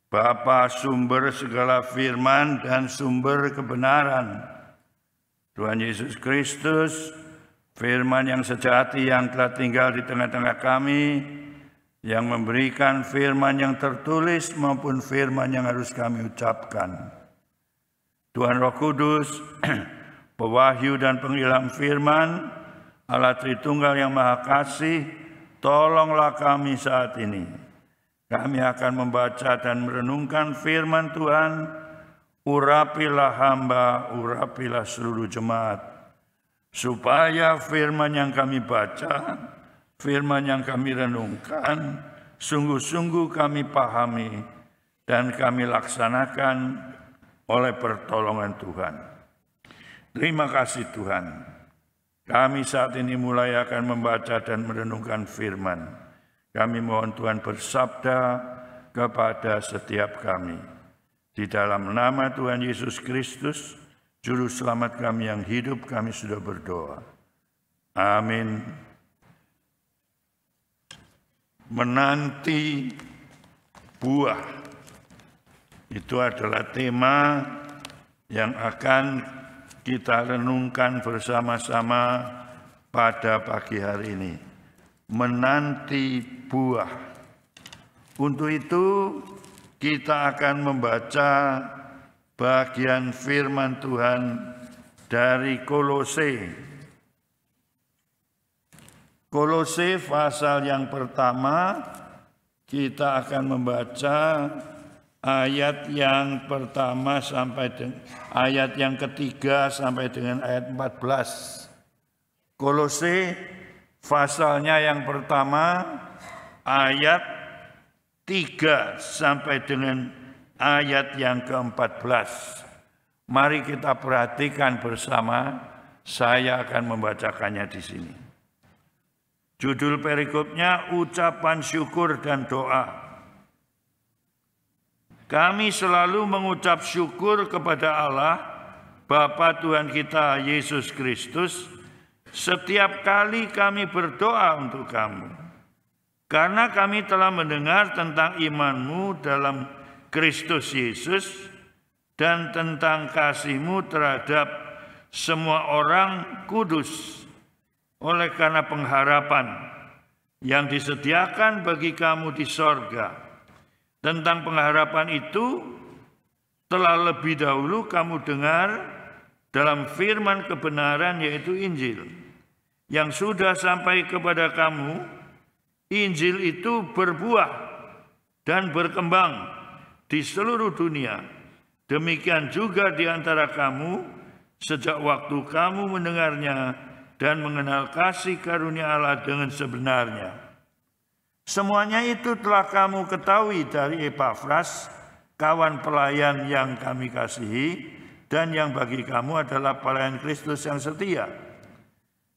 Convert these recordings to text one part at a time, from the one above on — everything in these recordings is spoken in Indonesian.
Bapa sumber segala firman dan sumber kebenaran. Tuhan Yesus Kristus, firman yang sejati yang telah tinggal di tengah-tengah kami, yang memberikan firman yang tertulis maupun firman yang harus kami ucapkan. Tuhan Roh Kudus, pewahyu dan pengilham firman, Allah Tritunggal yang Maha Kasih, tolonglah kami saat ini. Kami akan membaca dan merenungkan firman Tuhan. Urapilah hamba, urapilah seluruh jemaat. Supaya firman yang kami baca, firman yang kami renungkan, sungguh-sungguh kami pahami dan kami laksanakan oleh pertolongan Tuhan. Terima kasih Tuhan. Kami saat ini mulai akan membaca dan merenungkan firman. Kami mohon Tuhan bersabda kepada setiap kami. Di dalam nama Tuhan Yesus Kristus, Juru Selamat kami yang hidup, kami sudah berdoa. Amin. Menanti buah. Itu adalah tema yang akan kita renungkan bersama-sama pada pagi hari ini. Menanti buah. Untuk itu kita akan membaca bagian firman Tuhan dari Kolose. Kolose pasal yang pertama, kita akan membaca ayat yang pertama sampai dengan ayat yang ketiga sampai dengan ayat 14. Kolose pasalnya yang pertama, ayat 3 sampai dengan ayat yang ke-14. Mari kita perhatikan bersama, saya akan membacakannya di sini. Judul perikopnya, ucapan syukur dan doa. Kami selalu mengucap syukur kepada Allah, Bapa Tuhan kita Yesus Kristus, setiap kali kami berdoa untuk kamu, karena kami telah mendengar tentang iman-Mu dalam Kristus Yesus dan tentang kasih-Mu terhadap semua orang kudus, oleh karena pengharapan yang disediakan bagi kamu di sorga. Tentang pengharapan itu telah lebih dahulu kamu dengar dalam firman kebenaran, yaitu Injil, yang sudah sampai kepada kamu. Injil itu berbuah dan berkembang di seluruh dunia. Demikian juga di antara kamu, sejak waktu kamu mendengarnya dan mengenal kasih karunia Allah dengan sebenarnya. Semuanya itu telah kamu ketahui dari Epafras, kawan pelayan yang kami kasihi, dan yang bagi kamu adalah pelayan Kristus yang setia.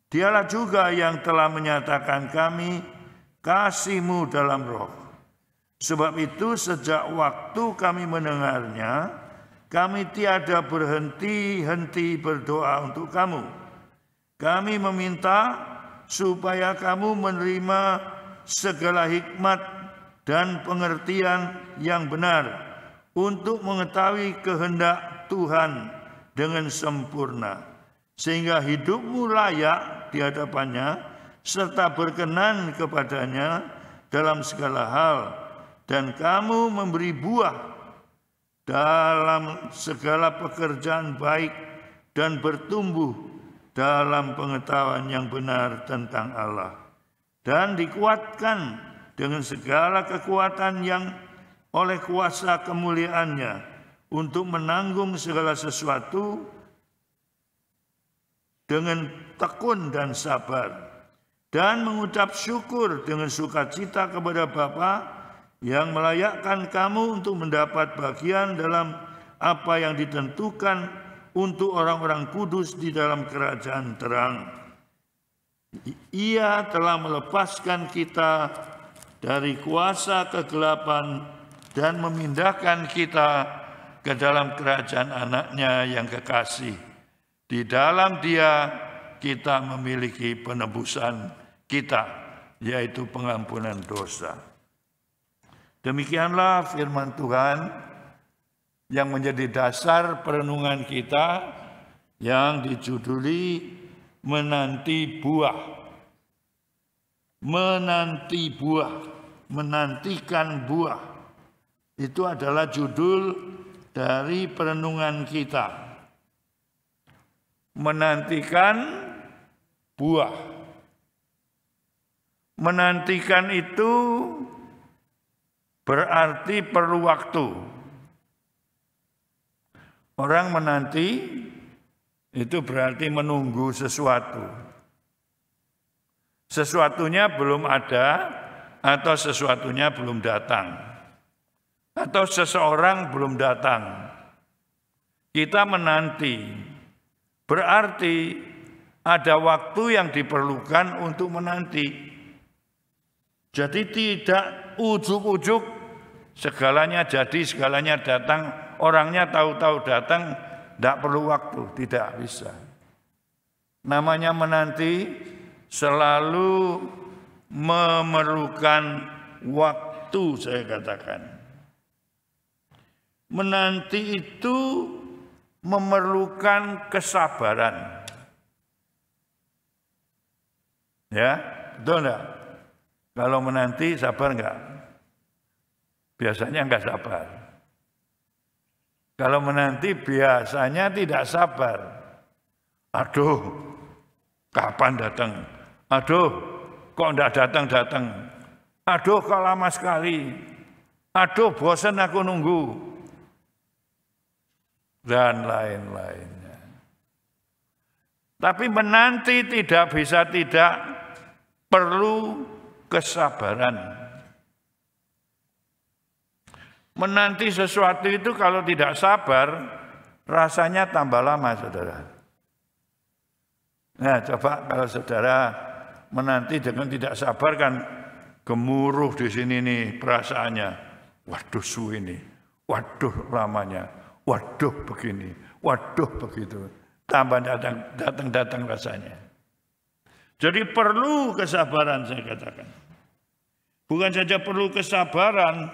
Dialah juga yang telah menyatakan kami kasih-Mu dalam roh. Sebab itu sejak waktu kami mendengarnya, kami tiada berhenti-henti berdoa untuk kamu. Kami meminta supaya kamu menerima segala hikmat dan pengertian yang benar untuk mengetahui kehendak Tuhan dengan sempurna, sehingga hidupmu layak di hadapannya, serta berkenan kepadanya dalam segala hal, dan kamu memberi buah dalam segala pekerjaan baik dan bertumbuh dalam pengetahuan yang benar tentang Allah, dan dikuatkan dengan segala kekuatan yang oleh kuasa kemuliaannya untuk menanggung segala sesuatu dengan tekun dan sabar, dan mengucap syukur dengan sukacita kepada Bapa yang melayakkan kamu untuk mendapat bagian dalam apa yang ditentukan untuk orang-orang kudus di dalam kerajaan terang. Ia telah melepaskan kita dari kuasa kegelapan dan memindahkan kita ke dalam kerajaan anaknya yang kekasih. Di dalam Dia kita memiliki penebusan kita, yaitu pengampunan dosa. Demikianlah firman Tuhan yang menjadi dasar perenungan kita yang dijuduli menanti buah. Menanti buah, menantikan buah. Itu adalah judul dari perenungan kita. Menantikan buah. Menantikan itu berarti perlu waktu. Orang menanti itu berarti menunggu sesuatu. Sesuatunya belum ada atau sesuatunya belum datang. Atau seseorang belum datang. Kita menanti. Berarti ada waktu yang diperlukan untuk menanti. Jadi tidak ujuk-ujuk segalanya jadi, segalanya datang, orangnya tahu-tahu datang, tidak perlu waktu, tidak bisa. Namanya menanti selalu memerlukan waktu, saya katakan. Menanti itu memerlukan kesabaran. Ya, betul enggak? Kalau menanti sabar enggak? Biasanya enggak sabar. Kalau menanti biasanya tidak sabar. Aduh, kapan datang? Aduh, kok enggak datang-datang? Aduh, kok lama sekali? Aduh, bosan aku nunggu. Dan lain-lainnya. Tapi menanti tidak bisa tidak, perlu kesabaran. Menanti sesuatu itu kalau tidak sabar, rasanya tambah lama, saudara. Nah, coba kalau saudara menanti dengan tidak sabar kan gemuruh di sini nih perasaannya. Waduh suwi ini, waduh lamanya, waduh begini, waduh begitu. Tambah datang rasanya. Jadi perlu kesabaran, saya katakan. Bukan saja perlu kesabaran,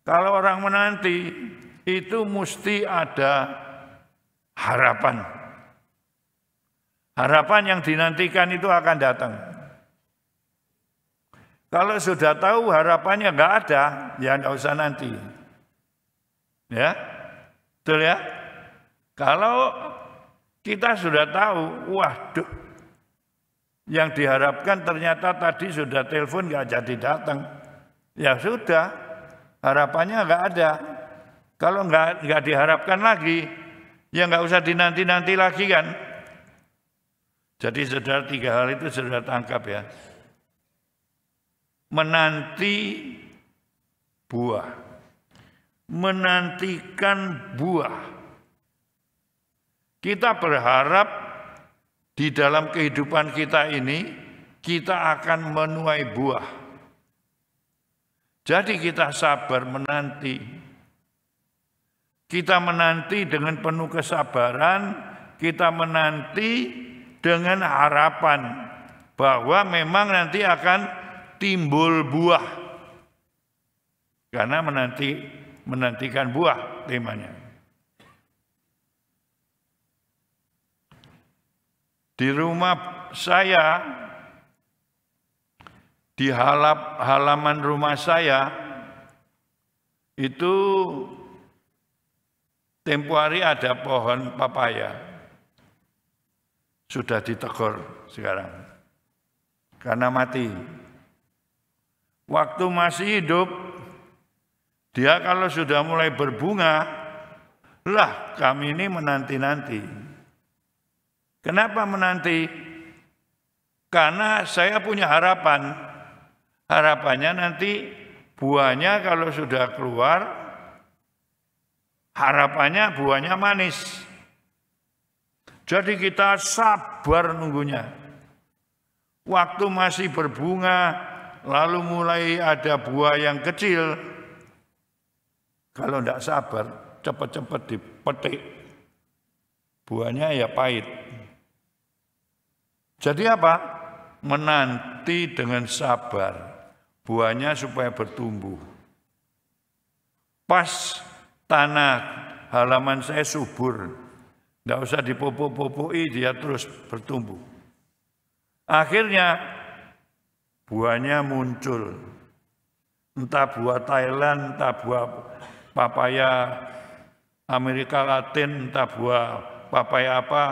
kalau orang menanti itu mesti ada harapan. Harapan yang dinantikan itu akan datang. Kalau sudah tahu harapannya nggak ada, ya nggak usah nanti. Ya, betul ya? Kalau kita sudah tahu, waduh, yang diharapkan ternyata tadi sudah telepon nggak jadi datang. Ya sudah, harapannya nggak ada. Kalau nggak diharapkan lagi, ya nggak usah dinanti-nanti lagi kan. Jadi saudara, 3 hal itu saudara tangkap ya. Menanti buah. Menantikan buah. Kita berharap di dalam kehidupan kita ini, kita akan menuai buah. Jadi kita sabar menanti. Kita menanti dengan penuh kesabaran, kita menanti dengan harapan bahwa memang nanti akan timbul buah. Karena menantikan buah temanya. Di rumah saya, di halaman rumah saya, itu tempo hari ada pohon papaya. Sudah ditegur sekarang, karena mati. Waktu masih hidup, dia kalau sudah mulai berbunga, lah kami ini menanti-nanti. Kenapa menanti? Karena saya punya harapan. Harapannya nanti buahnya kalau sudah keluar, harapannya buahnya manis. Jadi kita sabar nunggunya. Waktu masih berbunga, lalu mulai ada buah yang kecil. Kalau tidak sabar, cepat-cepat dipetik. Buahnya ya pahit. Jadi apa? Menanti dengan sabar. Buahnya supaya bertumbuh. pas tanah halaman saya subur. Tidak usah dipupuk-pupui, dia terus bertumbuh. Akhirnya buahnya muncul. Entah buah Thailand, entah buah papaya Amerika Latin, entah buah papaya apa,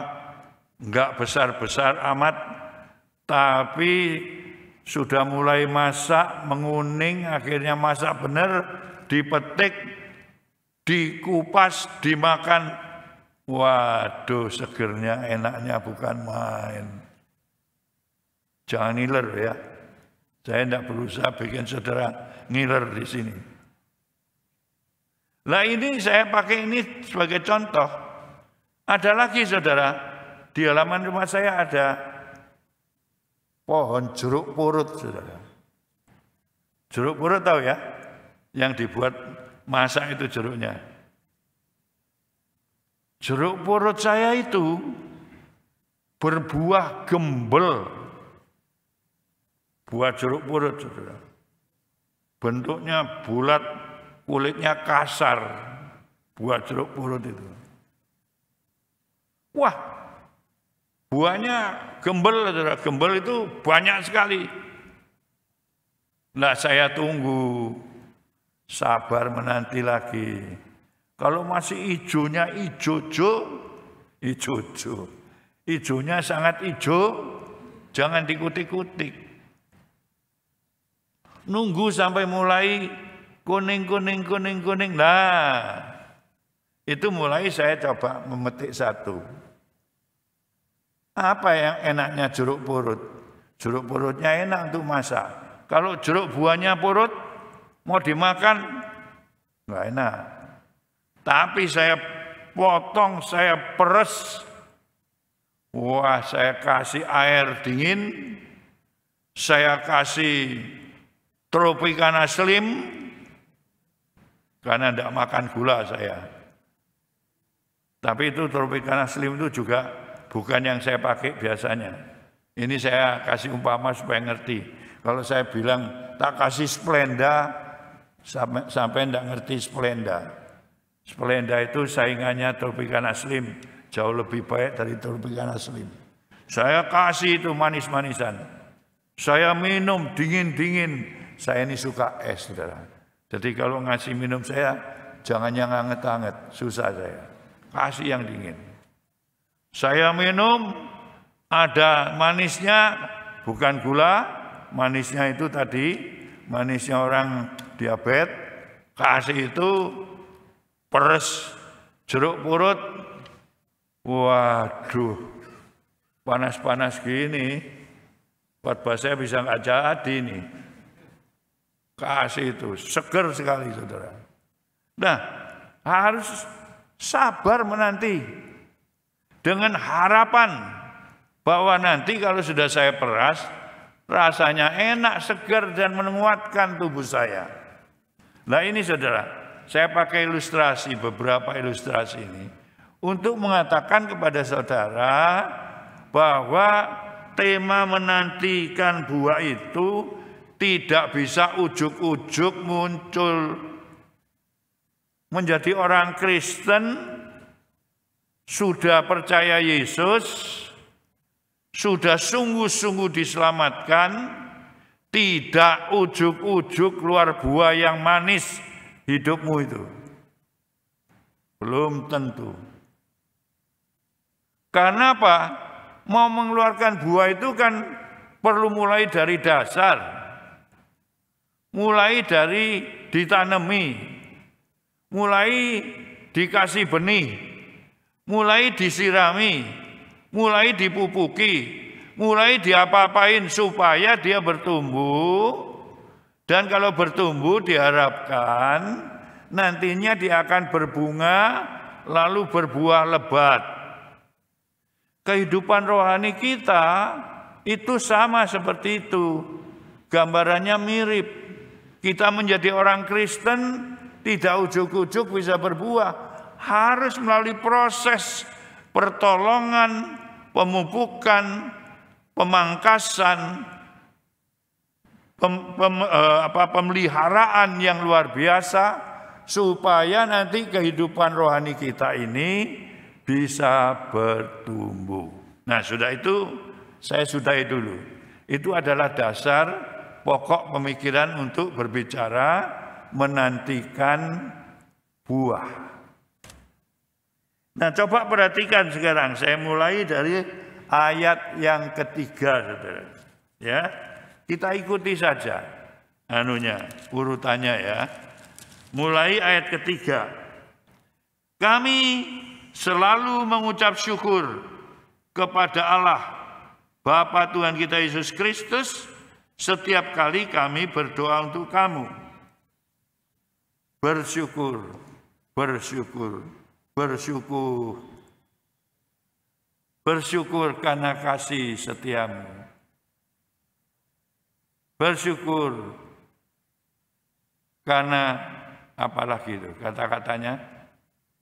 enggak besar-besar amat, tapi sudah mulai masak, menguning, akhirnya masak benar, dipetik, dikupas, dimakan. Waduh, segernya, enaknya bukan main. Jangan ngiler ya. Saya tidak berusaha bikin saudara ngiler di sini. Nah ini saya pakai ini sebagai contoh. Ada lagi saudara, di halaman rumah saya ada pohon jeruk purut saudara. Jeruk purut tahu ya? Yang dibuat masak itu jeruknya. Jeruk purut saya itu berbuah gembel. Buah jeruk purut saudara. Bentuknya bulat, kulitnya kasar, buah jeruk purut itu. Wah, buahnya gembel, saudara. Gembel itu banyak sekali. Nah, saya tunggu, sabar menanti lagi. Kalau masih hijaunya hijau-hijau, hijaunya sangat hijau, jangan dikutik-kutik. Nunggu sampai mulai kuning. Nah, itu mulai saya coba memetik satu. Apa yang enaknya jeruk purut? Jeruk purutnya enak untuk masak. Kalau jeruk buahnya purut, mau dimakan, nggak enak. Tapi saya potong, saya peres. Wah, saya kasih air dingin, saya kasih Tropicana Slim, karena tidak makan gula saya. Tapi itu Tropicana Slim itu juga bukan yang saya pakai biasanya. Ini saya kasih umpama supaya ngerti. Kalau saya bilang tak kasih Splenda, sampai tidak ngerti Splenda. Splenda itu saingannya Tropicana Slim, jauh lebih baik dari Tropicana Slim. Saya kasih itu manis-manisan. Saya minum dingin-dingin. Saya ini suka es, saudara. Jadi kalau ngasih minum saya, jangan yang hangat-hangat, susah saya. Kasih yang dingin. Saya minum, ada manisnya, bukan gula, manisnya itu tadi, manisnya orang diabetes, kasih itu peres, jeruk purut, waduh, panas-panas gini, buat saya bisa nggak jadi nih. Kasih itu, seger sekali saudara. Nah, harus sabar menanti. Dengan harapan bahwa nanti kalau sudah saya peras, rasanya enak, segar dan menguatkan tubuh saya. Nah ini saudara, saya pakai ilustrasi, beberapa ilustrasi ini, untuk mengatakan kepada saudara bahwa tema menantikan buah itu tidak bisa ujuk-ujuk muncul. Menjadi orang Kristen, sudah percaya Yesus, sudah sungguh-sungguh diselamatkan, tidak ujuk-ujuk keluar buah yang manis hidupmu itu. Belum tentu. Karena apa? Mau mengeluarkan buah itu kan perlu mulai dari dasar. Mulai dari ditanami, mulai dikasih benih, mulai disirami, mulai dipupuki, mulai diapa-apain supaya dia bertumbuh. Dan kalau bertumbuh diharapkan nantinya dia akan berbunga lalu berbuah lebat. Kehidupan rohani kita itu sama seperti itu. Gambarannya mirip. Kita menjadi orang Kristen tidak ujuk-ujuk bisa berbuah. Harus melalui proses pertolongan, pemupukan, pemangkasan, pemeliharaan yang luar biasa supaya nanti kehidupan rohani kita ini bisa bertumbuh. Nah, sudah itu saya sudahi dulu. Itu adalah dasar pokok pemikiran untuk berbicara menantikan buah. Nah, coba perhatikan sekarang. Saya mulai dari ayat yang ketiga, saudara. Ya, kita ikuti saja urutannya ya. Mulai ayat ketiga. Kami selalu mengucap syukur kepada Allah, Bapa Tuhan kita Yesus Kristus, setiap kali kami berdoa untuk kamu. Bersyukur, bersyukur, bersyukur. Bersyukur karena kasih setiamu. Bersyukur karena apalagi itu kata-katanya.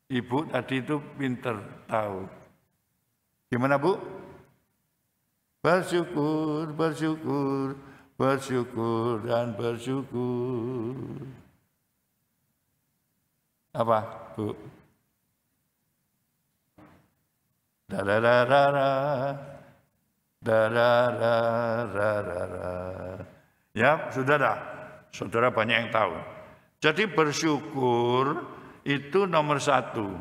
Ibu tadi itu pinter tahu. Gimana Bu? Bersyukur, bersyukur, bersyukur dan bersyukur. Apa Bu? Ya, sudah dah. Saudara banyak yang tahu. Jadi bersyukur itu nomor satu.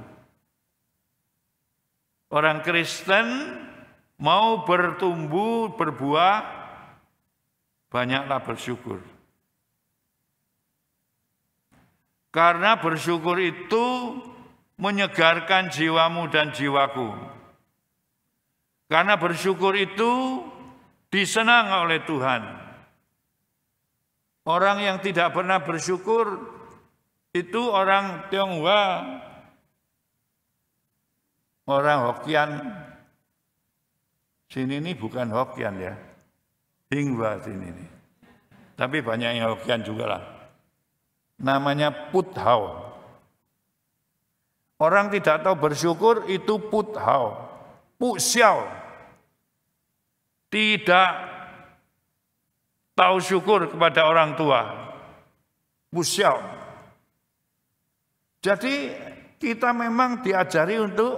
Orang Kristen mau bertumbuh, berbuah, banyaklah bersyukur. Karena bersyukur itu menyegarkan jiwamu dan jiwaku. Karena bersyukur itu disenang oleh Tuhan. Orang yang tidak pernah bersyukur itu orang Tionghoa, orang Hokkien. Sini ini bukan Hokkien ya, Hingwa sini ini. Tapi banyak yang Hokkien juga lah. Namanya Puthao. Orang tidak tahu bersyukur itu Puthao. Puxiao. Tidak tahu syukur kepada orang tua. Puxiao. Jadi kita memang diajari untuk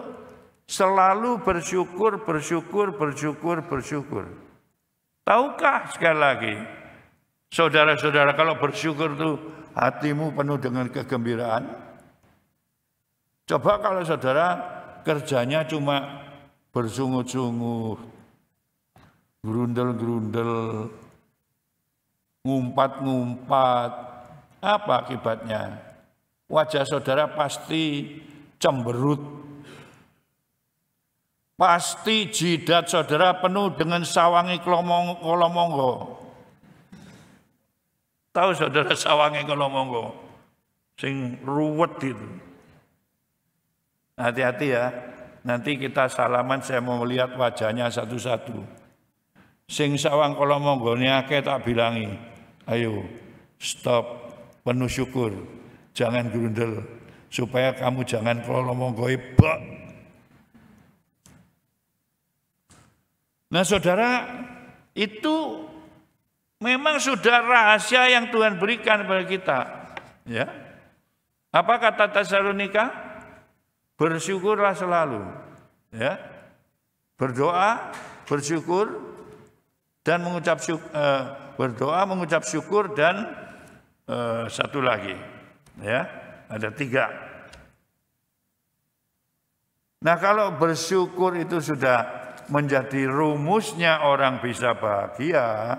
selalu bersyukur, bersyukur, bersyukur, bersyukur. Tahukah sekali lagi, saudara-saudara, kalau bersyukur itu hatimu penuh dengan kegembiraan? Coba kalau saudara kerjanya cuma bersungut-sungut, gerundel-gerundel, ngumpat-ngumpat, apa akibatnya? Wajah saudara pasti cemberut. Pasti jidat saudara penuh dengan sawangi kolomonggo. Tahu saudara sawangi kolomonggo? Sing ruwet itu. Hati-hati ya. Nanti kita salaman, saya mau melihat wajahnya satu-satu. Sing sawang kolomonggone akeh tak bilangi. Ayo, stop, penuh syukur. Jangan gerundel. Supaya kamu jangan kolomonggoe bak. Nah saudara, itu memang sudah rahasia yang Tuhan berikan kepada kita. Ya. Apa kata Tesalonika? Bersyukurlah selalu. Ya. Berdoa, bersyukur, dan mengucap syukur, berdoa, mengucap syukur, dan satu lagi. Ya, ada 3. Nah kalau bersyukur itu sudah menjadi rumusnya orang bisa bahagia,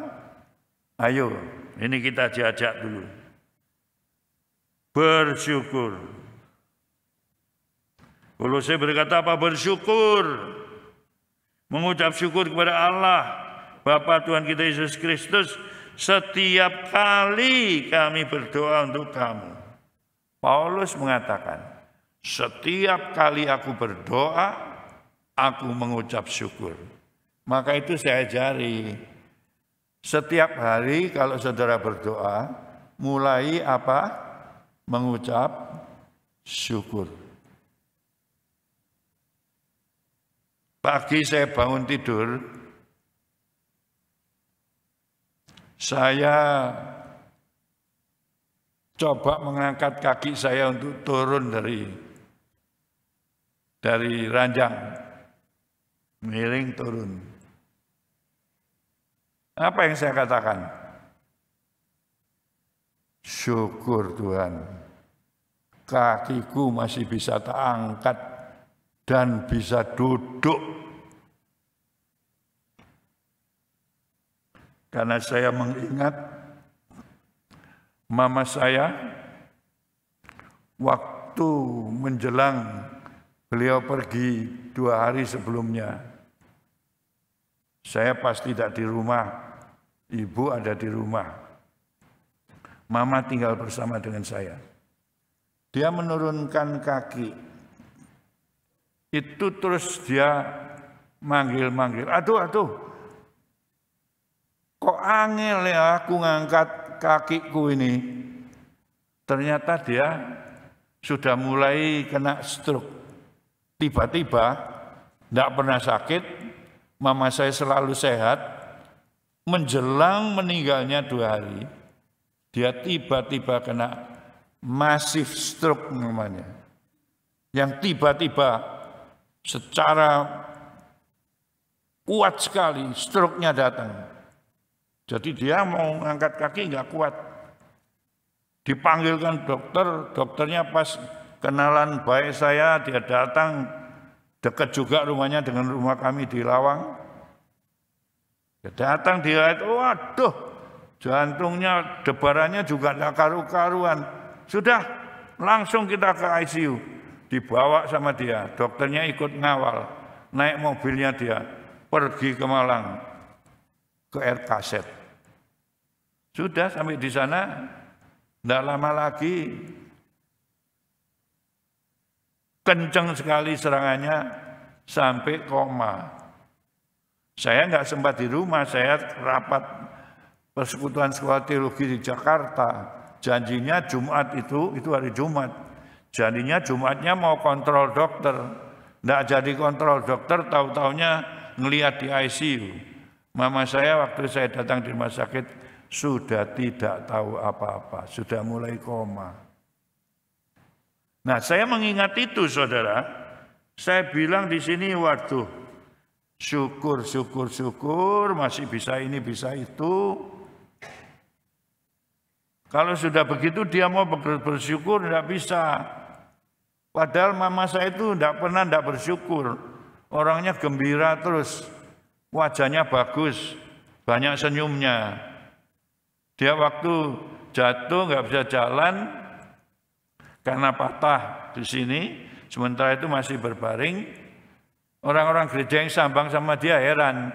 ayo, ini kita jajak dulu. Bersyukur. Kolose berkata apa? Bersyukur. Mengucap syukur kepada Allah, Bapa Tuhan kita Yesus Kristus, setiap kali kami berdoa untuk kamu. Paulus mengatakan, setiap kali aku berdoa, aku mengucap syukur. Maka itu saya ajari. Setiap hari kalau saudara berdoa, mulai apa? Mengucap syukur. Pagi saya bangun tidur, saya coba mengangkat kaki saya untuk turun dari ranjang, miring turun. Apa yang saya katakan? Syukur Tuhan, kakiku masih bisa terangkat dan bisa duduk. Karena saya mengingat mama saya waktu menjelang beliau pergi 2 hari sebelumnya. Saya pas tidak di rumah, ibu ada di rumah. Mama tinggal bersama dengan saya. Dia menurunkan kaki. Itu terus dia manggil-manggil. Aduh. Kok angel ya aku ngangkat kakiku ini. Ternyata dia sudah mulai kena stroke. Tiba-tiba, tidak pernah sakit, mama saya selalu sehat, menjelang meninggalnya 2 hari, dia tiba-tiba kena massive stroke namanya. Yang tiba-tiba secara kuat sekali stroke-nya datang. Jadi dia mau angkat kaki nggak kuat. Dipanggilkan dokter, dokternya pas kenalan baik saya, dia datang, dekat juga rumahnya dengan rumah kami di Lawang. Dia datang, dia lihat, waduh, jantungnya, debarannya juga tidak karu-karuan. Sudah, langsung kita ke ICU. Dibawa sama dia, dokternya ikut ngawal, naik mobilnya dia, pergi ke Malang, ke Air Kaset. Sudah sampai di sana, tidak lama lagi, kencang sekali serangannya sampai koma. Saya nggak sempat di rumah, saya rapat persekutuan sekolah teologi di Jakarta. Janjinya Jumat itu hari Jumat. Janjinya Jumatnya mau kontrol dokter. Nggak jadi kontrol dokter, tahu-taunya ngelihat di ICU. Mama saya waktu saya datang di rumah sakit sudah tidak tahu apa-apa, sudah mulai koma. Nah, saya mengingat itu, saudara. Saya bilang di sini, waduh, syukur masih bisa ini, bisa itu. Kalau sudah begitu dia mau bersyukur, tidak bisa. Padahal mama saya itu tidak pernah tidak bersyukur. Orangnya gembira terus, wajahnya bagus, banyak senyumnya. Dia waktu jatuh nggak bisa jalan, karena patah di sini, sementara itu masih berbaring. Orang-orang gereja yang sambang sama dia heran.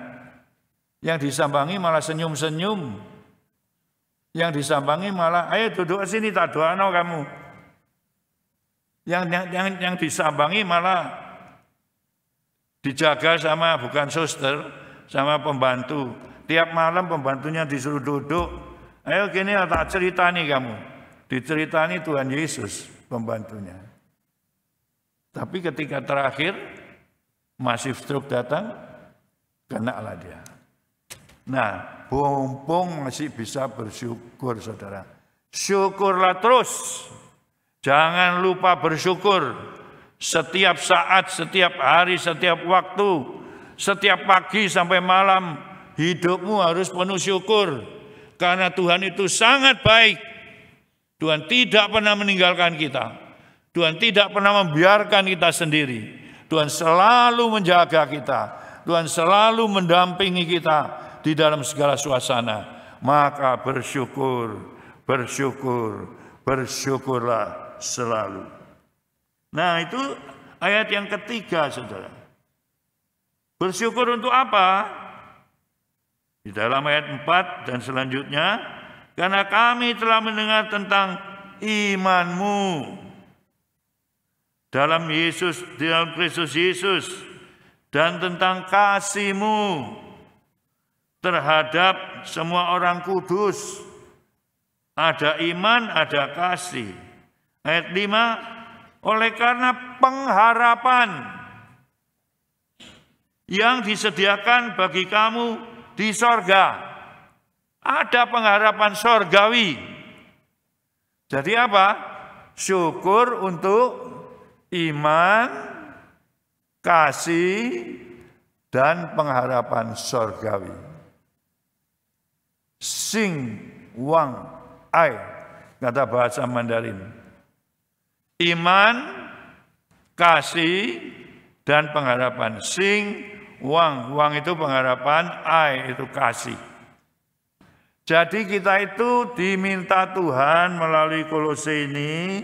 Yang disambangi malah senyum-senyum. Yang disambangi malah, ayo duduk sini tak doano kamu. Yang disambangi malah dijaga sama bukan suster, sama pembantu. Tiap malam pembantunya disuruh duduk. Ayo gini tak ceritani kamu. Diceritani Tuhan Yesus pembantunya. Tapi ketika terakhir masih stroke datang, kenalah dia. Nah, mumpung masih bisa bersyukur, saudara. Syukurlah terus. Jangan lupa bersyukur. Setiap saat, setiap hari, setiap waktu, setiap pagi sampai malam, hidupmu harus penuh syukur. Karena Tuhan itu sangat baik. Tuhan tidak pernah meninggalkan kita. Tuhan tidak pernah membiarkan kita sendiri. Tuhan selalu menjaga kita. Tuhan selalu mendampingi kita di dalam segala suasana. Maka bersyukurlah selalu. Nah, itu ayat yang ketiga, saudara. Bersyukur untuk apa? Di dalam ayat 4 dan selanjutnya, karena kami telah mendengar tentang imanmu dalam Kristus Yesus, dan tentang kasih-Mu terhadap semua orang kudus. Ada iman, ada kasih. Ayat 5, oleh karena pengharapan yang disediakan bagi kamu di sorga. Ada pengharapan sorgawi. Jadi apa? Syukur untuk iman, kasih, dan pengharapan surgawi. Sing wang ai, kata bahasa Mandarin. Iman, kasih, dan pengharapan. Sing wang, wang itu pengharapan, ai itu kasih. Jadi kita itu diminta Tuhan melalui Kolose ini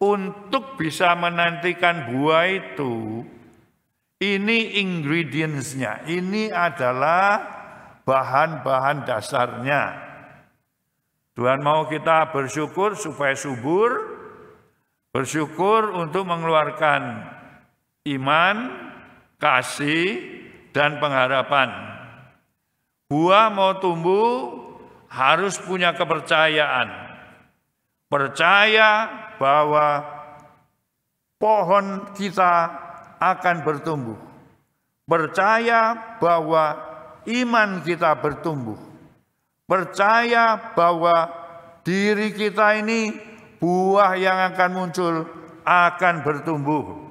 untuk bisa menantikan buah itu. Ini ingredients-nya, ini adalah bahan-bahan dasarnya. Tuhan mau kita bersyukur supaya subur, bersyukur untuk mengeluarkan iman, kasih, dan pengharapan. Buah mau tumbuh harus punya kepercayaan. Percaya bahwa pohon kita akan bertumbuh. Percaya bahwa iman kita bertumbuh. Percaya bahwa diri kita ini buah yang akan muncul akan bertumbuh.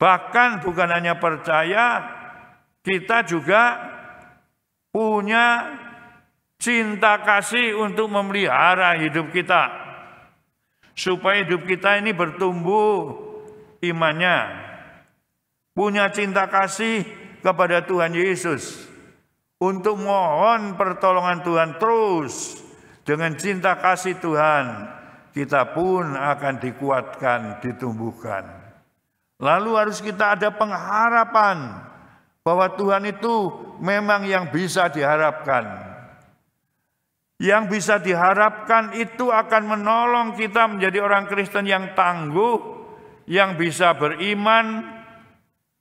Bahkan bukan hanya percaya, kita juga punya cinta kasih untuk memelihara hidup kita. Supaya hidup kita ini bertumbuh imannya. Punya cinta kasih kepada Tuhan Yesus. Untuk mohon pertolongan Tuhan terus. Dengan cinta kasih Tuhan, kita pun akan dikuatkan, ditumbuhkan. Lalu harus kita ada pengharapan bahwa Tuhan itu memang yang bisa diharapkan. Yang bisa diharapkan itu akan menolong kita menjadi orang Kristen yang tangguh, yang bisa beriman,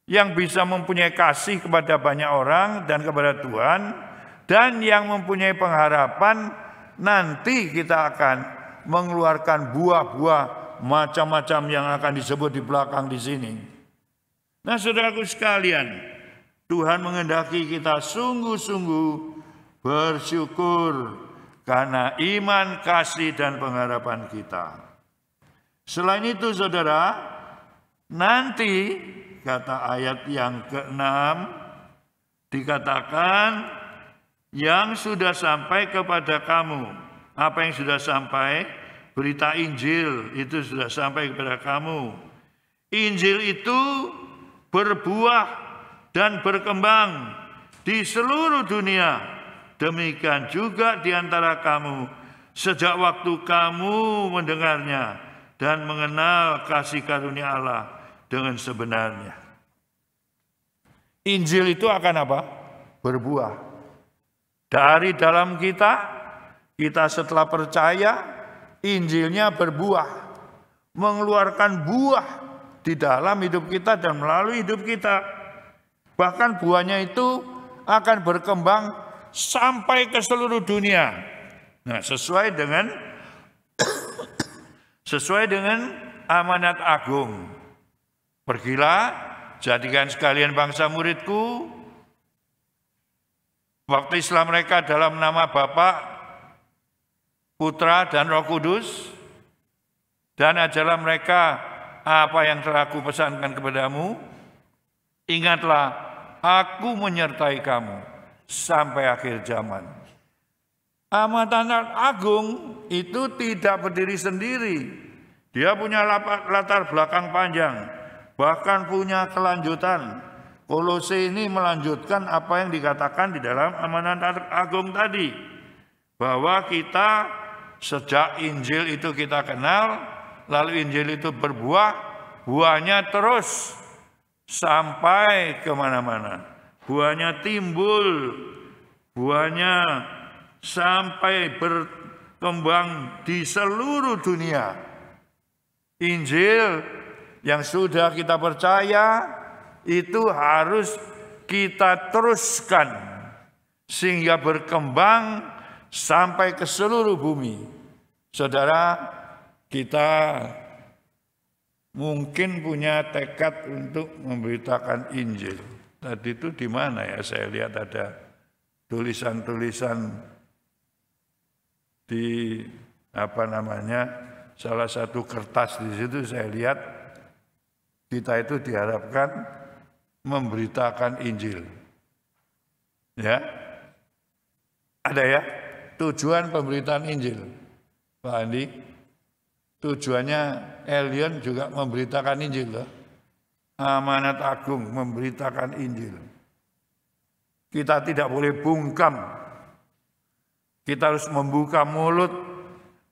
yang bisa mempunyai kasih kepada banyak orang dan kepada Tuhan, dan yang mempunyai pengharapan nanti kita akan mengeluarkan buah-buah macam-macam yang akan disebut di belakang di sini. Nah, saudaraku sekalian, Tuhan menghendaki kita sungguh-sungguh bersyukur karena iman, kasih, dan pengharapan kita. Selain itu, saudara, nanti kata ayat yang ke-6 dikatakan yang sudah sampai kepada kamu. Apa yang sudah sampai? Berita Injil itu sudah sampai kepada kamu. Injil itu berbuah dan berkembang di seluruh dunia. Demikian juga di antara kamu sejak waktu kamu mendengarnya dan mengenal kasih karunia Allah dengan sebenarnya. Injil itu akan apa? Berbuah. Dari dalam kita setelah percaya, Injilnya berbuah. Mengeluarkan buah di dalam hidup kita dan melalui hidup kita. Bahkan buahnya itu akan berkembang sampai ke seluruh dunia. Nah, sesuai dengan amanat agung. Pergilah, jadikan sekalian bangsa muridku, baptislah mereka dalam nama Bapa, Putra, dan Roh Kudus, dan ajarlah mereka apa yang telah aku pesankan kepadamu. Ingatlah, aku menyertai kamu sampai akhir zaman. Amanat agung itu tidak berdiri sendiri. Dia punya latar belakang panjang, bahkan punya kelanjutan. Kolose ini melanjutkan apa yang dikatakan di dalam amanat agung tadi. Bahwa kita sejak Injil itu kita kenal, lalu Injil itu berbuah, buahnya terus sampai kemana-mana. Buahnya timbul, buahnya sampai berkembang di seluruh dunia. Injil yang sudah kita percaya itu harus kita teruskan sehingga berkembang sampai ke seluruh bumi. Saudara, kita mungkin punya tekad untuk memberitakan Injil. Tadi itu di mana ya? Saya lihat ada tulisan-tulisan di salah satu kertas di situ saya lihat kita itu diharapkan memberitakan Injil. Ya. Ada ya? Tujuan pemberitaan Injil. Pak Andi, tujuannya Elion juga memberitakan Injil loh. Amanat agung memberitakan Injil. Kita tidak boleh bungkam. Kita harus membuka mulut,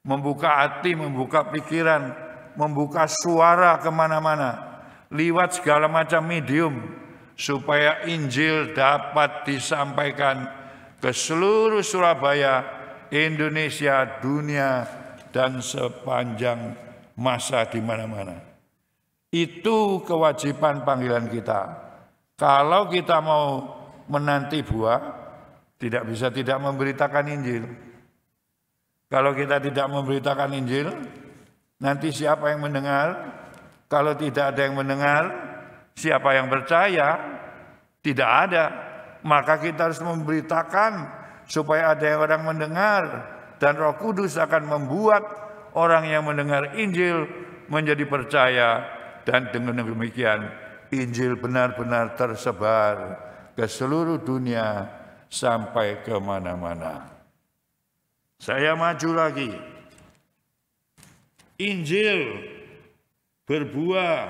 membuka hati, membuka pikiran, membuka suara kemana-mana, lewat segala macam medium, supaya Injil dapat disampaikan ke seluruh Surabaya, Indonesia, dunia, dan sepanjang masa di mana-mana. Itu kewajiban panggilan kita. Kalau kita mau menanti buah, tidak bisa tidak memberitakan Injil. Kalau kita tidak memberitakan Injil, nanti siapa yang mendengar? Kalau tidak ada yang mendengar, siapa yang percaya? Tidak ada. Maka kita harus memberitakan supaya ada yang orang mendengar. Dan Roh Kudus akan membuat orang yang mendengar Injil menjadi percaya. Dan dengan demikian Injil benar-benar tersebar ke seluruh dunia sampai kemana-mana. Saya maju lagi. Injil berbuah,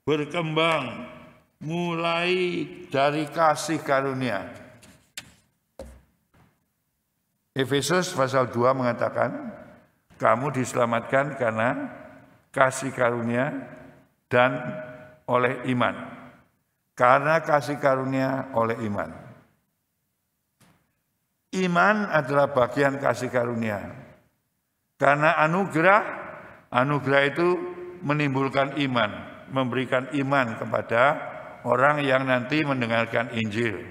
berkembang, mulai dari kasih karunia. Efesus pasal 2 mengatakan, kamu diselamatkan karena kasih karunia dan oleh iman. Karena kasih karunia oleh iman. Iman adalah bagian kasih karunia. Karena anugerah itu menimbulkan iman, memberikan iman kepada orang yang nanti mendengarkan Injil.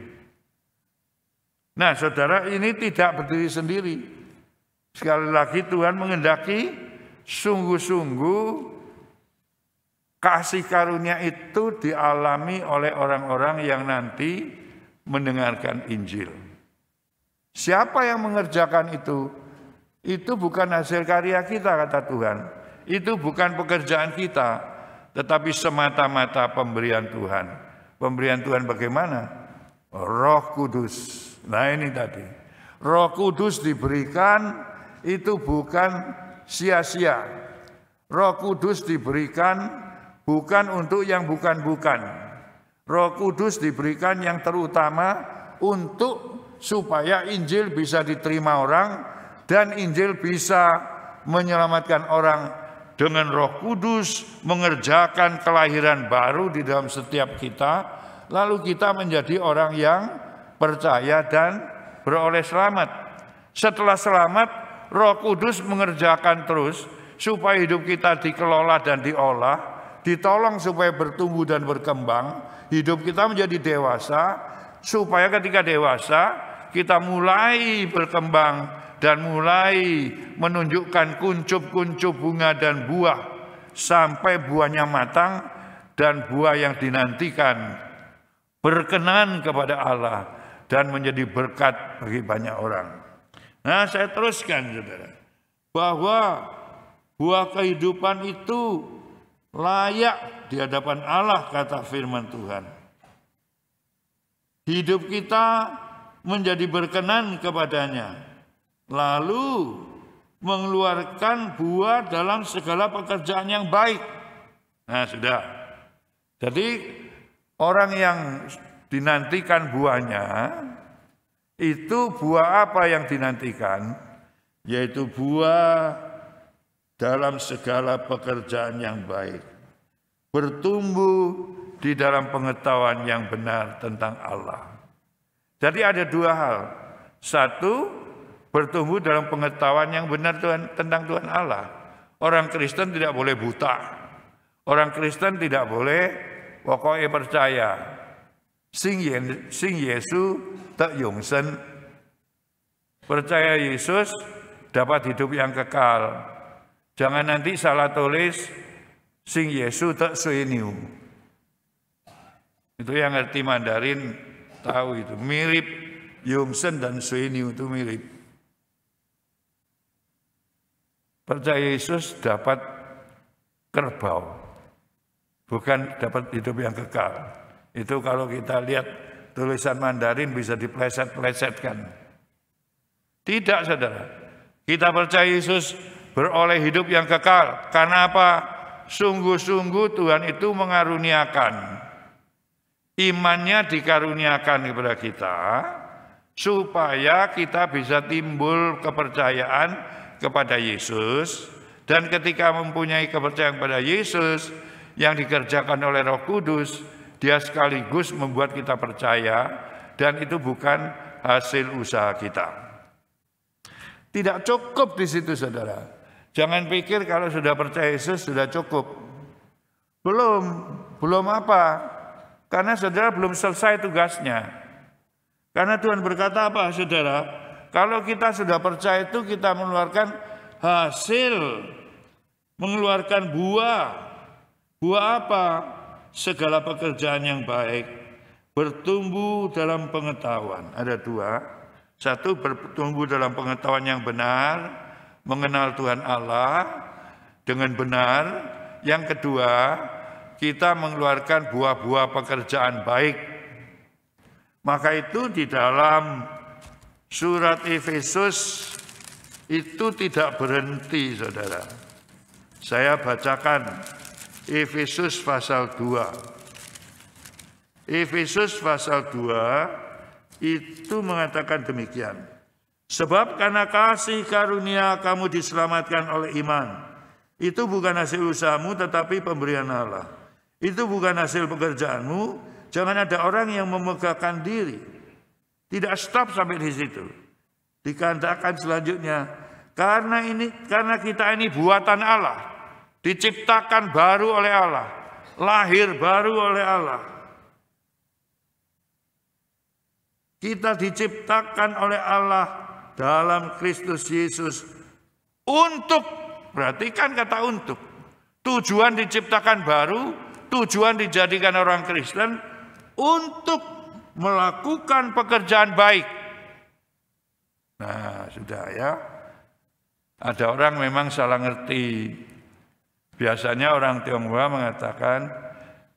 Nah, saudara, ini tidak berdiri sendiri. Sekali lagi Tuhan menghendaki sungguh-sungguh kasih karunia itu dialami oleh orang-orang yang nanti mendengarkan Injil. Siapa yang mengerjakan itu? Itu bukan hasil karya kita, kata Tuhan. Itu bukan pekerjaan kita, tetapi semata-mata pemberian Tuhan. Pemberian Tuhan bagaimana? Roh Kudus. Nah ini tadi. Roh Kudus diberikan itu bukan sia-sia. Roh Kudus diberikan bukan untuk yang bukan-bukan. Roh Kudus diberikan yang terutama untuk supaya Injil bisa diterima orang dan Injil bisa menyelamatkan orang. Dengan Roh Kudus mengerjakan kelahiran baru di dalam setiap kita, lalu kita menjadi orang yang percaya dan beroleh selamat. Setelah selamat, Roh Kudus mengerjakan terus supaya hidup kita dikelola dan diolah, ditolong supaya bertumbuh dan berkembang, hidup kita menjadi dewasa, supaya ketika dewasa kita mulai berkembang dan mulai menunjukkan kuncup-kuncup bunga dan buah sampai buahnya matang dan buah yang dinantikan berkenan kepada Allah dan menjadi berkat bagi banyak orang. Nah, saya teruskan, saudara, bahwa buah kehidupan itu layak di hadapan Allah, kata firman Tuhan. Hidup kita menjadi berkenan kepadanya, lalu mengeluarkan buah dalam segala pekerjaan yang baik. Nah, sudah. Jadi orang yang dinantikan buahnya, itu buah apa yang dinantikan? Yaitu buah dalam segala pekerjaan yang baik. Bertumbuh di dalam pengetahuan yang benar tentang Allah. Jadi ada dua hal. Satu, bertumbuh dalam pengetahuan yang benar tentang Tuhan Allah. Orang Kristen tidak boleh buta. Orang Kristen tidak boleh pokoknya percaya. Sing Yesu tak yongsen. Percaya Yesus dapat hidup yang kekal. Jangan nanti salah tulis sing Yesu tak sueniu. Itu yang ngerti Mandarin tahu itu. Mirip Yongsen dan Sueniu itu mirip. percaya Yesus dapat kerbau, bukan dapat hidup yang kekal. Itu kalau kita lihat tulisan Mandarin bisa dipleset-plesetkan. Tidak, saudara. Kita percaya Yesus beroleh hidup yang kekal. Karena apa? Sungguh-sungguh Tuhan itu mengaruniakan. Imannya dikaruniakan kepada kita, supaya kita bisa timbul kepercayaan kepada Yesus. Dan ketika mempunyai kepercayaan kepada Yesus yang dikerjakan oleh Roh Kudus, Dia sekaligus membuat kita percaya, dan itu bukan hasil usaha kita. Tidak cukup di situ, saudara. Jangan pikir kalau sudah percaya Yesus sudah cukup. Belum apa? Karena saudara belum selesai tugasnya. Karena Tuhan berkata apa, saudara? Kalau kita sudah percaya itu kita mengeluarkan hasil, mengeluarkan buah. Buah apa? Segala pekerjaan yang baik, bertumbuh dalam pengetahuan. Ada dua. Satu, bertumbuh dalam pengetahuan yang benar, mengenal Tuhan Allah dengan benar. Yang kedua, kita mengeluarkan buah-buah pekerjaan baik. Maka itu di dalam surat Efesus itu tidak berhenti, saudara. Saya bacakan Efesus pasal 2. Efesus pasal 2 itu mengatakan demikian. Sebab karena kasih karunia kamu diselamatkan oleh iman. Itu bukan hasil usahamu tetapi pemberian Allah. Itu bukan hasil pekerjaanmu. Jangan ada orang yang memegahkan diri. Tidak stop sampai di situ. Dikatakan selanjutnya, karena kita ini buatan Allah, diciptakan baru oleh Allah, lahir baru oleh Allah. Kita diciptakan oleh Allah dalam Kristus Yesus untuk, perhatikan kata untuk. Tujuan diciptakan baru, tujuan dijadikan orang Kristen untuk melakukan pekerjaan baik. Nah, sudah ya. Ada orang memang salah ngerti. Biasanya orang Tionghoa mengatakan,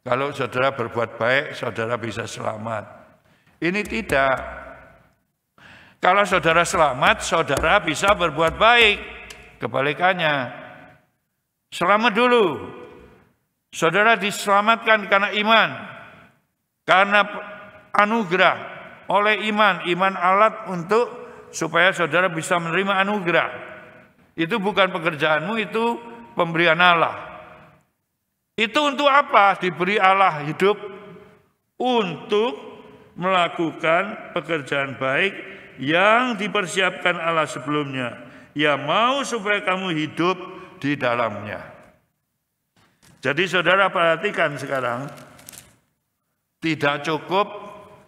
kalau saudara berbuat baik, saudara bisa selamat. Ini tidak. Kalau saudara selamat, saudara bisa berbuat baik. Kebalikannya. Selamat dulu. Saudara diselamatkan karena iman. Karena anugerah. Oleh iman. Iman alat untuk supaya saudara bisa menerima anugerah. Itu bukan pekerjaanmu, itu pemberian Allah. Itu untuk apa? Diberi Allah hidup untuk melakukan pekerjaan baik yang dipersiapkan Allah sebelumnya. Ia mau supaya kamu hidup di dalamnya. Jadi saudara perhatikan sekarang, tidak cukup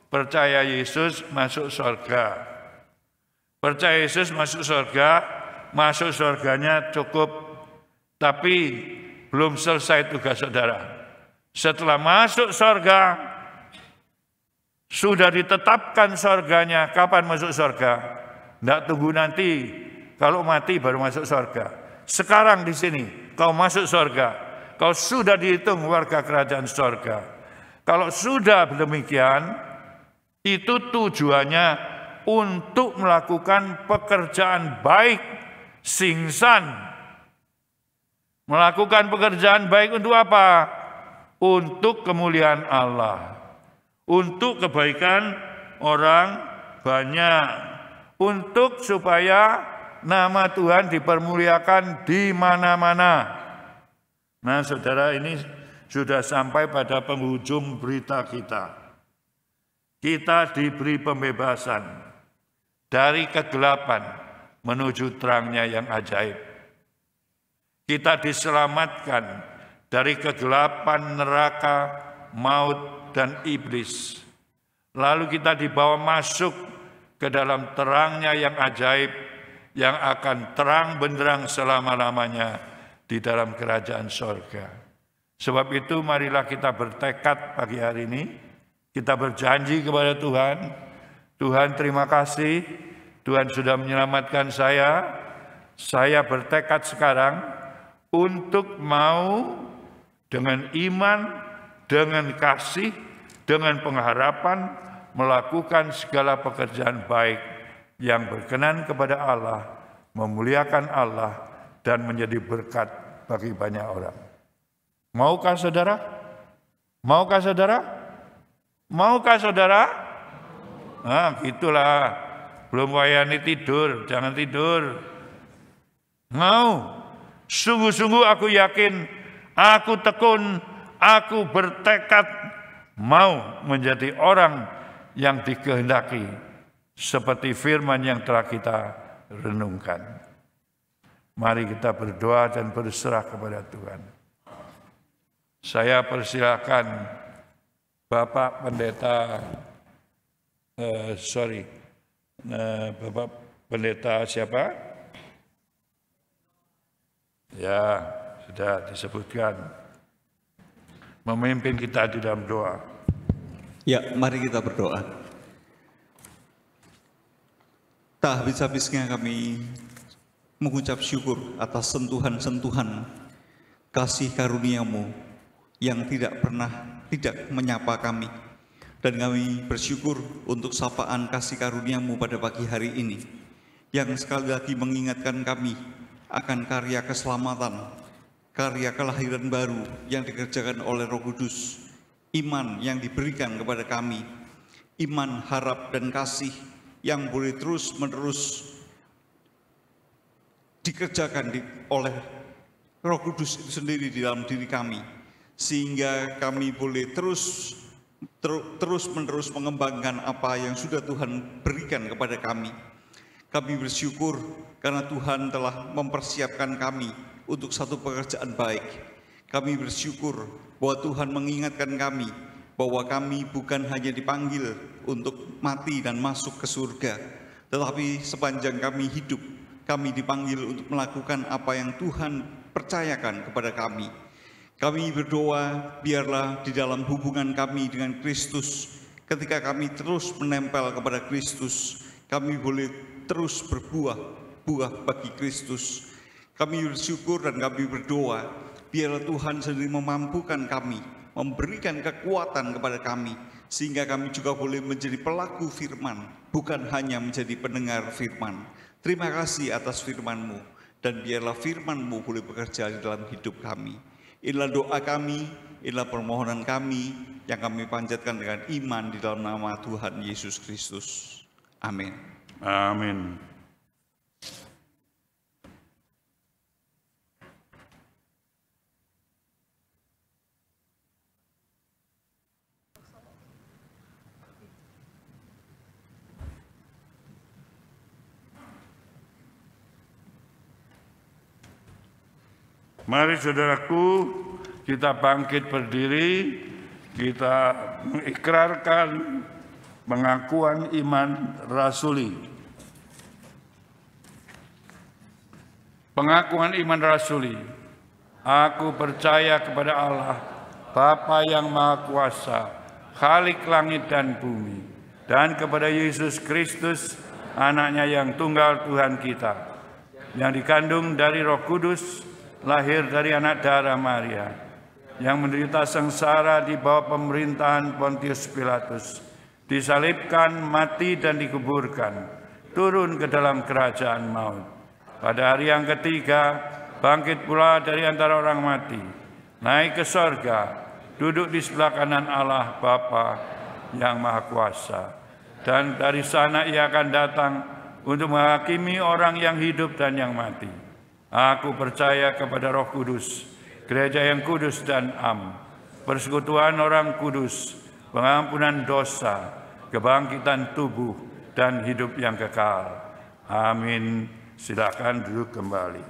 percaya Yesus masuk surga. Percaya Yesus masuk surga, masuk surganya cukup. Tapi belum selesai tugas saudara. Setelah masuk surga, sudah ditetapkan surganya. Kapan masuk surga? Tidak tunggu nanti. Kalau mati baru masuk surga. Sekarang di sini, kau masuk surga. Kau sudah dihitung warga kerajaan surga. Kalau sudah demikian, itu tujuannya untuk melakukan pekerjaan baik, singsan. Melakukan pekerjaan baik untuk apa? Untuk kemuliaan Allah. Untuk kebaikan orang banyak. Untuk supaya nama Tuhan dipermuliakan di mana-mana. Nah, saudara, ini sudah sampai pada penghujung berita kita. Kita diberi pembebasan dari kegelapan menuju terangnya yang ajaib. Kita diselamatkan dari kegelapan neraka, maut, dan iblis. Lalu kita dibawa masuk ke dalam terangnya yang ajaib, yang akan terang benderang selama-lamanya di dalam kerajaan surga. Sebab itu marilah kita bertekad pagi hari ini, kita berjanji kepada Tuhan, Tuhan terima kasih, Tuhan sudah menyelamatkan saya, Saya bertekad sekarang untuk mau dengan iman, dengan kasih, dengan pengharapan melakukan segala pekerjaan baik yang berkenan kepada Allah, memuliakan Allah, dan menjadi berkat bagi banyak orang. Maukah saudara? Maukah saudara? Maukah saudara? Nah, gitulah. Belum wayani tidur, jangan tidur. Mau. Sungguh-sungguh aku yakin, aku tekun, aku bertekad mau menjadi orang yang dikehendaki seperti firman yang telah kita renungkan. Mari kita berdoa dan berserah kepada Tuhan. Saya persilakan Bapak Pendeta, Bapak Pendeta siapa? Ya, sudah disebutkan. Memimpin kita di dalam doa. Ya, mari kita berdoa. Tak habis-habisnya kami mengucap syukur atas sentuhan-sentuhan kasih karunia-Mu yang tidak pernah tidak menyapa kami. Dan kami bersyukur untuk sapaan kasih karunia-Mu pada pagi hari ini, yang sekali lagi mengingatkan kami akan karya keselamatan, karya kelahiran baru yang dikerjakan oleh Roh Kudus, iman yang diberikan kepada kami, iman, harap, dan kasih yang boleh terus-menerus dikerjakan oleh Roh Kudus itu sendiri di dalam diri kami, sehingga kami boleh terus-menerus mengembangkan apa yang sudah Tuhan berikan kepada kami. Kami bersyukur karena Tuhan telah mempersiapkan kami untuk satu pekerjaan baik. Kami bersyukur bahwa Tuhan mengingatkan kami bahwa kami bukan hanya dipanggil untuk mati dan masuk ke surga, tetapi sepanjang kami hidup, kami dipanggil untuk melakukan apa yang Tuhan percayakan kepada kami. Kami berdoa, biarlah di dalam hubungan kami dengan Kristus, ketika kami terus menempel kepada Kristus, kami boleh terus berbuah bagi Kristus. Kami bersyukur dan kami berdoa, biarlah Tuhan sendiri memampukan kami, memberikan kekuatan kepada kami, sehingga kami juga boleh menjadi pelaku firman, bukan hanya menjadi pendengar firman. Terima kasih atas firman-Mu, dan biarlah firman-Mu boleh bekerja di dalam hidup kami. Inilah doa kami, inilah permohonan kami, yang kami panjatkan dengan iman di dalam nama Tuhan Yesus Kristus. Amin. Amin. Mari saudaraku, kita bangkit berdiri, kita mengikrarkan pengakuan iman rasuli. Pengakuan iman rasuli. Aku percaya kepada Allah, Bapa yang Maha Kuasa, Khalik langit dan bumi, dan kepada Yesus Kristus, anaknya yang tunggal Tuhan kita, yang dikandung dari Roh Kudus, lahir dari anak darah Maria, yang menderita sengsara di bawah pemerintahan Pontius Pilatus, disalibkan, mati dan dikuburkan, turun ke dalam kerajaan maut. Pada hari yang ketiga, bangkit pula dari antara orang mati, naik ke sorga, duduk di sebelah kanan Allah Bapa yang Maha Kuasa. Dan dari sana ia akan datang untuk menghakimi orang yang hidup dan yang mati. Aku percaya kepada Roh Kudus, gereja yang kudus dan am, persekutuan orang kudus, pengampunan dosa, kebangkitan tubuh, dan hidup yang kekal. Amin. Silakan duduk kembali.